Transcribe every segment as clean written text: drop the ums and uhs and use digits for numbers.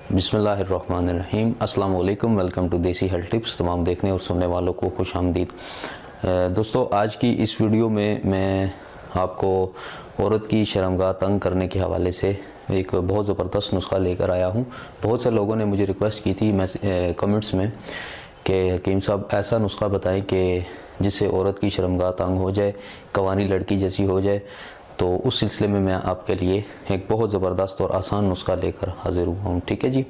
बिस्मिल्लाहिर्रहमानिर्रहीम। अस्सलाम वालेकुम। वेलकम टू देसी हेल्थ टिप्स। तमाम देखने और सुनने वालों को खुश आमदीद। दोस्तों, आज की इस वीडियो में मैं आपको औरत की शर्मगाह तंग करने के हवाले से एक बहुत ज़बरदस्त नुस्खा लेकर आया हूँ। बहुत से लोगों ने मुझे रिक्वेस्ट की थी कमेंट्स में कि हकीम साहब ऐसा नुस्खा बताएं कि जिससे औरत की शर्मगाह तंग हो जाए, कवानी लड़की जैसी हो जाए। तो उस सिलसिले में मैं आपके लिए एक बहुत ज़बरदस्त और आसान नुस्खा लेकर हाजिर हुआ हूँ। ठीक है जी।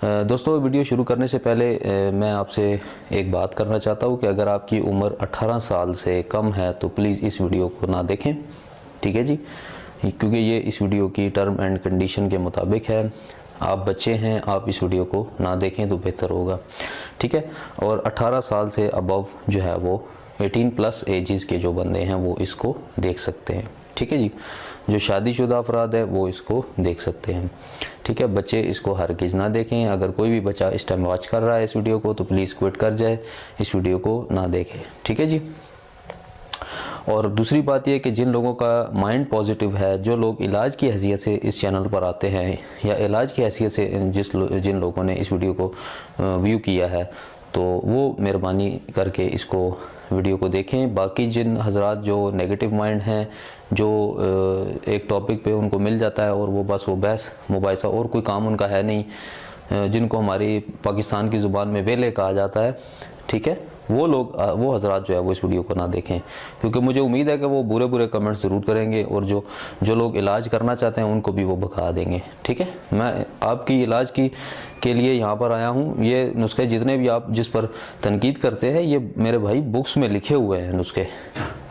दोस्तों, वीडियो शुरू करने से पहले मैं आपसे एक बात करना चाहता हूँ कि अगर आपकी उम्र 18 साल से कम है तो प्लीज़ इस वीडियो को ना देखें। ठीक है जी, क्योंकि ये इस वीडियो की टर्म एंड कंडीशन के मुताबिक है। आप बच्चे हैं, आप इस वीडियो को ना देखें तो बेहतर होगा। ठीक है। और 18 साल से अबव जो है वो 18 प्लस एजेस के जो बंदे हैं वो इसको देख सकते हैं। ठीक है जी। जो शादीशुदा अफराद है वो इसको देख सकते हैं। ठीक है। बच्चे इसको हरगिज़ ना देखें। अगर कोई भी बच्चा इस टाइम वॉच कर रहा है इस वीडियो को तो प्लीज़ क्विट कर जाए, इस वीडियो को ना देखे। ठीक है जी। और दूसरी बात यह कि जिन लोगों का माइंड पॉजिटिव है, जो लोग इलाज की हैसियत से इस चैनल पर आते हैं या इलाज की हैसियत से जिन लोगों ने इस वीडियो को व्यू किया है, तो वो मेहरबानी करके इसको वीडियो को देखें। बाकी जिन हजरात जो नेगेटिव माइंड हैं, जो एक टॉपिक पे उनको मिल जाता है और वो बस वो बहस मुबाहिसा और कोई काम उनका है नहीं, जिनको हमारी पाकिस्तान की ज़ुबान में वेले कहा जाता है, ठीक है, वो लोग वो हजरात जो है वो इस वीडियो को ना देखें। क्योंकि मुझे उम्मीद है कि वो बुरे बुरे कमेंट्स ज़रूर करेंगे और जो लोग इलाज करना चाहते हैं उनको भी वो भगा देंगे। ठीक है। मैं आपकी इलाज के लिए यहाँ पर आया हूँ। ये नुस्खे जितने भी आप जिस पर तनकीद करते हैं, ये मेरे भाई बुक्स में लिखे हुए हैं नुस्खे।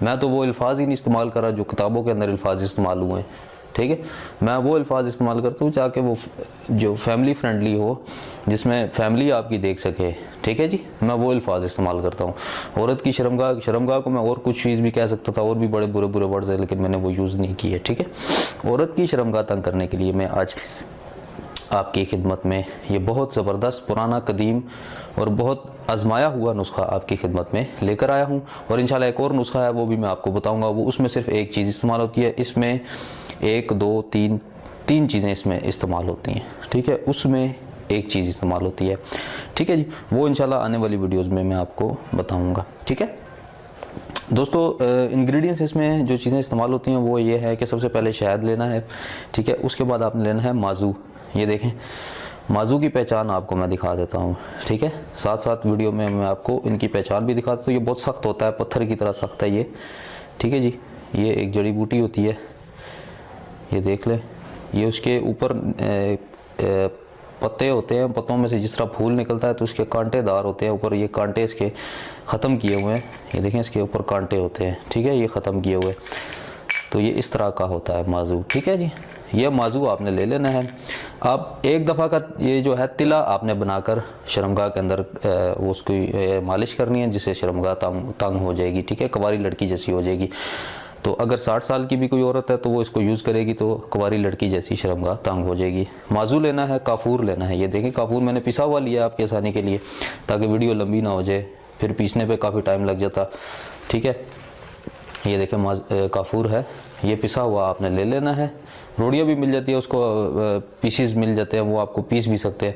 मैं तो वो अल्फाज ही नहीं इस्तेमाल कर रहा जो किताबों के अंदर अल्फाज इस्तेमाल हुए हैं। ठीक है। मैं वो अल्फाज इस्तेमाल करता हूँ जाके वो जो फैमिली फ्रेंडली हो, जिसमें फैमिली आपकी देख सके। ठीक है जी। मैं वो अल्फाज इस्तेमाल करता हूँ। औरत की शर्मगाह को मैं और कुछ चीज़ भी कह सकता था, और भी बड़े बुरे बुरे वर्ड्स है, लेकिन मैंने वो यूज़ नहीं किए। ठीक है। औरत की शर्मगाह तंग करने के लिए मैं आज आपकी खिदमत में ये बहुत ज़बरदस्त, पुराना, कदीम और बहुत आजमाया हुआ नुस्खा आपकी खिदमत में लेकर आया हूँ। और इंशाल्लाह एक और नुस्खा है वो भी मैं आपको बताऊँगा। वो उसमें सिर्फ एक चीज़ इस्तेमाल होती है, इसमें 1 2 3 चीज़ें इसमें इस्तेमाल होती हैं। ठीक है। उसमें एक चीज़ इस्तेमाल होती है। ठीक है जी। वो इंशाल्लाह आने वाली वीडियोस में मैं आपको बताऊंगा। ठीक है। दोस्तों, इंग्रेडिएंट्स इसमें जो चीज़ें इस्तेमाल होती हैं वो ये है कि सबसे पहले शहद लेना है। ठीक है। उसके बाद आपने लेना है माजू। ये देखें, माजू की पहचान आपको मैं दिखा देता हूँ। ठीक है। साथ साथ वीडियो में मैं आपको इनकी पहचान भी दिखा देता हूँ। ये बहुत सख्त होता है, पत्थर की तरह सख्त है ये। ठीक है जी। ये एक जड़ी बूटी होती है, ये देख लें। ये उसके ऊपर पत्ते होते हैं, पत्तों में से जिस तरह फूल निकलता है तो उसके कांटेदार होते हैं ऊपर। ये कांटे इसके ख़त्म किए हुए हैं, ये देखें, इसके ऊपर कांटे होते हैं। ठीक है। ये ख़त्म किए हुए, तो ये इस तरह का होता है माजू। ठीक है जी। ये माजू आपने ले लेना है। आप एक दफ़ा का ये जो है तिला आपने बनाकर शर्मगाह के अंदर वो उसकी मालिश करनी है, जिससे शर्मगाह तंग हो जाएगी। ठीक है। कुंवारी लड़की जैसी हो जाएगी। तो अगर 60 साल की भी कोई औरत है तो वो इसको यूज़ करेगी तो कुंवारी लड़की जैसी शर्मगाह तंग हो जाएगी। माजू लेना है, काफूर लेना है। ये देखें, काफूर मैंने पिसा हुआ लिया आपके आसानी के लिए, ताकि वीडियो लंबी ना हो जाए, फिर पीसने पे काफ़ी टाइम लग जाता। ठीक है। ये देखें, काफूर है, ये पिसा हुआ आपने ले लेना है। रोड़ियाँ भी मिल जाती है, उसको पीसीज मिल जाते हैं, वो आपको पीस भी सकते हैं,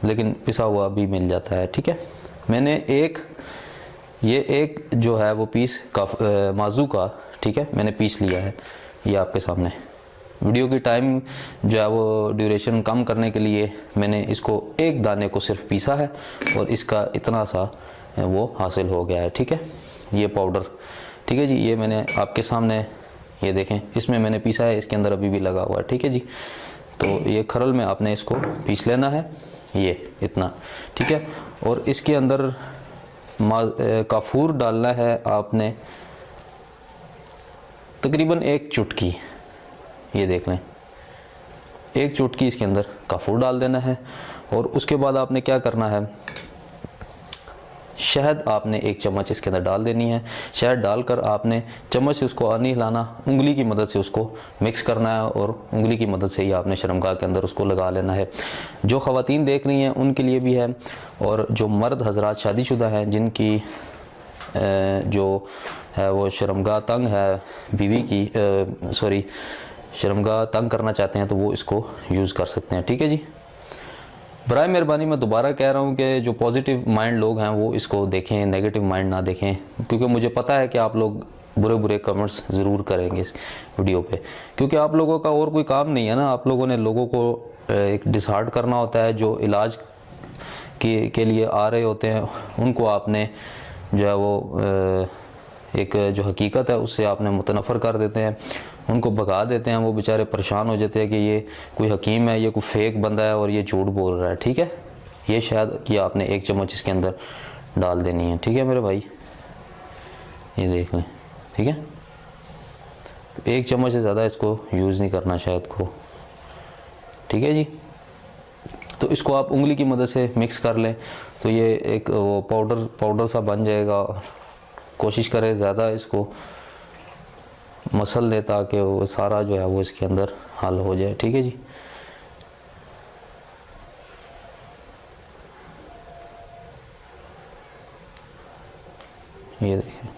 लेकिन पिसा हुआ भी मिल जाता है। ठीक है। मैंने एक जो है वो पीस माजू का, ठीक है, मैंने पीस लिया है। ये आपके सामने वीडियो की टाइम जो है वो ड्यूरेशन कम करने के लिए मैंने इसको एक दाने को सिर्फ पीसा है और इसका इतना सा वो हासिल हो गया है। ठीक है। ये पाउडर, ठीक है जी, ये मैंने आपके सामने, ये देखें, इसमें मैंने पीसा है, इसके अंदर अभी भी लगा हुआ है। ठीक है जी। तो ये खरल में आपने इसको पीस लेना है, ये इतना। ठीक है। और इसके अंदर काफूर डालना है आपने तकरीबन 1 चुटकी, ये देख लें, 1 चुटकी इसके अंदर काफूर डाल देना है। और उसके बाद आपने क्या करना है, शहद आपने 1 चम्मच इसके अंदर डाल देनी है। शहद डालकर आपने चम्मच से उसको नहीं हिलाना, उंगली की मदद से उसको मिक्स करना है और उंगली की मदद से ही आपने शर्मगाह के अंदर उसको लगा लेना है। जो ख़वातीन देख रही हैं उनके लिए भी है, और जो मर्द हजरात शादीशुदा हैं जिनकी जो है वो शर्मगाह तंग है बीवी की, शर्मगाह तंग करना चाहते हैं तो वो इसको यूज़ कर सकते हैं। ठीक है जी। बराए मेहरबानी मैं दोबारा कह रहा हूँ कि जो पॉजिटिव माइंड लोग हैं वो इसको देखें, नेगेटिव माइंड ना देखें, क्योंकि मुझे पता है कि आप लोग बुरे बुरे कमेंट्स ज़रूर करेंगे इस वीडियो पे, क्योंकि आप लोगों का और कोई काम नहीं है ना। आप लोगों ने लोगों को एक डिसहार्ट करना होता है, जो इलाज के लिए आ रहे होते हैं उनको आपने जो है वो एक जो हकीकत है उससे आपने मुतनफ़र कर देते हैं, उनको भगा देते हैं। वो बेचारे परेशान हो जाते हैं कि ये कोई हकीम है, ये कोई फेक बंदा है और ये झूठ बोल रहा है। ठीक है, ये शायद कि आपने 1 चम्मच इसके अंदर डाल देनी है। ठीक है मेरे भाई, ये देख लें। ठीक है, 1 चम्मच से ज़्यादा इसको यूज़ नहीं करना शायद को। ठीक है जी, तो इसको आप उंगली की मदद से मिक्स कर लें तो ये एक वो पाउडर सा बन जाएगा। कोशिश करें ज़्यादा इसको मसल लें ताकि वो सारा जो है वो इसके अंदर हल हो जाए। ठीक है जी, ये देखिए।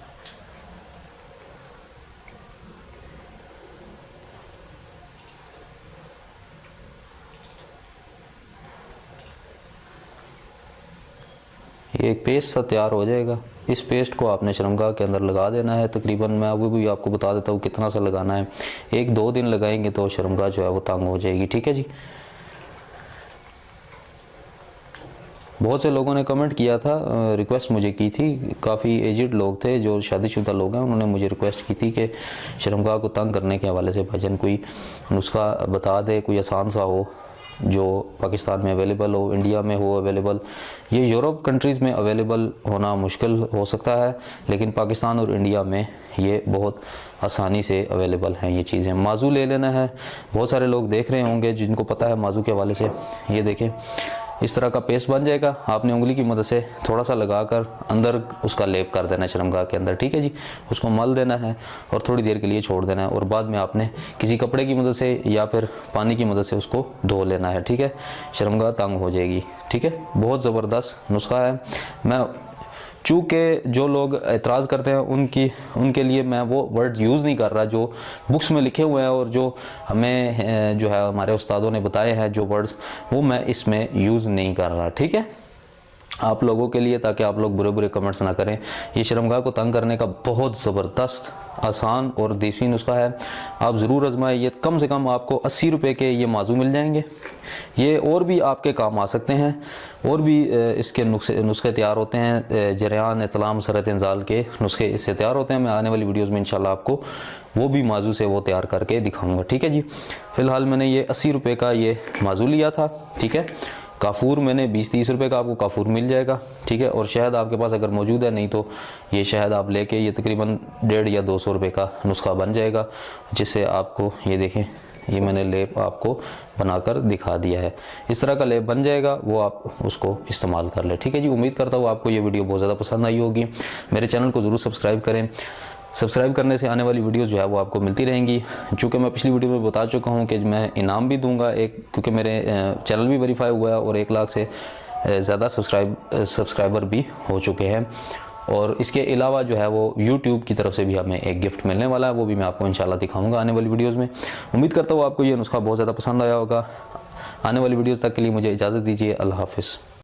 ये एक पेस्ट सा तैयार हो जाएगा। इस पेस्ट को आपने शर्मगाह के अंदर लगा देना है। तकरीबन मैं अभी भी आपको बता देता हूँ कितना सा लगाना है। 1-2 दिन लगाएंगे तो शर्मगाह जो है वो तंग हो जाएगी। ठीक है जी, बहुत से लोगों ने कमेंट किया था, रिक्वेस्ट मुझे की थी, काफ़ी एजिड लोग थे जो शादीशुदा लोग हैं, उन्होंने मुझे रिक्वेस्ट की थी कि शर्मगाह को तंग करने के हवाले से भाईजान कोई नुस्खा बता दे, कोई आसान सा हो जो पाकिस्तान में अवेलेबल हो, इंडिया में हो अवेलेबल। ये यूरोप कंट्रीज़ में अवेलेबल होना मुश्किल हो सकता है, लेकिन पाकिस्तान और इंडिया में ये बहुत आसानी से अवेलेबल हैं ये चीज़ें। माजू ले लेना है। बहुत सारे लोग देख रहे होंगे जिनको पता है माजू के हवाले से। ये देखें, इस तरह का पेस्ट बन जाएगा। आपने उंगली की मदद से थोड़ा सा लगाकर अंदर उसका लेप कर देना है शर्मगाह के अंदर। ठीक है जी, उसको मल देना है और थोड़ी देर के लिए छोड़ देना है और बाद में आपने किसी कपड़े की मदद से या फिर पानी की मदद से उसको धो लेना है। ठीक है, शर्मगाह तंग हो जाएगी। ठीक है, बहुत ज़बरदस्त नुस्खा है। मैं चूँकि जो लोग एतराज़ करते हैं उनके लिए मैं वो वर्ड यूज़ नहीं कर रहा जो बुक्स में लिखे हुए हैं और जो हमें जो है हमारे उस्तादों ने बताए हैं जो वर्ड्स, वो मैं इसमें यूज़ नहीं कर रहा। ठीक है, आप लोगों के लिए, ताकि आप लोग बुरे बुरे कमेंट्स ना करें। ये शर्मगाह को तंग करने का बहुत ज़बरदस्त, आसान और देसी नुस्खा है। आप ज़रूर आजमाएं। ये कम से कम आपको 80 रुपये के ये माजू मिल जाएंगे। ये और भी आपके काम आ सकते हैं, और भी इसके नुस्खे तैयार होते हैं। जरियान, इतलाम, सरत इंजाल के नुस्खे इससे तैयार होते हैं। मैं आने वाली वीडियोज़ में इंशाल्लाह आपको वो भी माजू से वो तैयार करके दिखाऊँगा। ठीक है जी, फ़िलहाल मैंने ये 80 रुपये का ये माजू लिया था। ठीक है, काफूर मैंने 20-30 रुपये का आपको काफूर मिल जाएगा। ठीक है, और शहद आपके पास अगर मौजूद है, नहीं तो ये शहद आप लेके ये तकरीबन 150 या 200 रुपये का नुस्खा बन जाएगा, जिससे आपको ये देखें, ये मैंने लेप आपको बनाकर दिखा दिया है। इस तरह का लेप बन जाएगा, वो आप उसको इस्तेमाल कर ले। ठीक है जी, उम्मीद करता हूँ आपको ये वीडियो बहुत ज़्यादा पसंद आई होगी। मेरे चैनल को ज़रूर सब्सक्राइब करें। सब्सक्राइब करने से आने वाली वीडियोस जो है वो आपको मिलती रहेंगी। चूँकि मैं पिछली वीडियो में बता चुका हूँ कि मैं इनाम भी दूंगा एक, क्योंकि मेरे चैनल भी वेरीफाई हुआ है और 1 लाख से ज़्यादा सब्सक्राइबर भी हो चुके हैं। और इसके अलावा जो है वो YouTube की तरफ से भी हमें एक गिफ्ट मिलने वाला है, वो भी मैं आपको इंशाल्लाह दिखाऊंगा आने वाली वीडियोज़ में। उम्मीद करता हूँ आपको ये नुस्खा बहुत ज़्यादा पसंद आया होगा। आने वाली वीडियोज़ तक के लिए मुझे इजाज़त दीजिए। अल्लाह हाफ़िज़।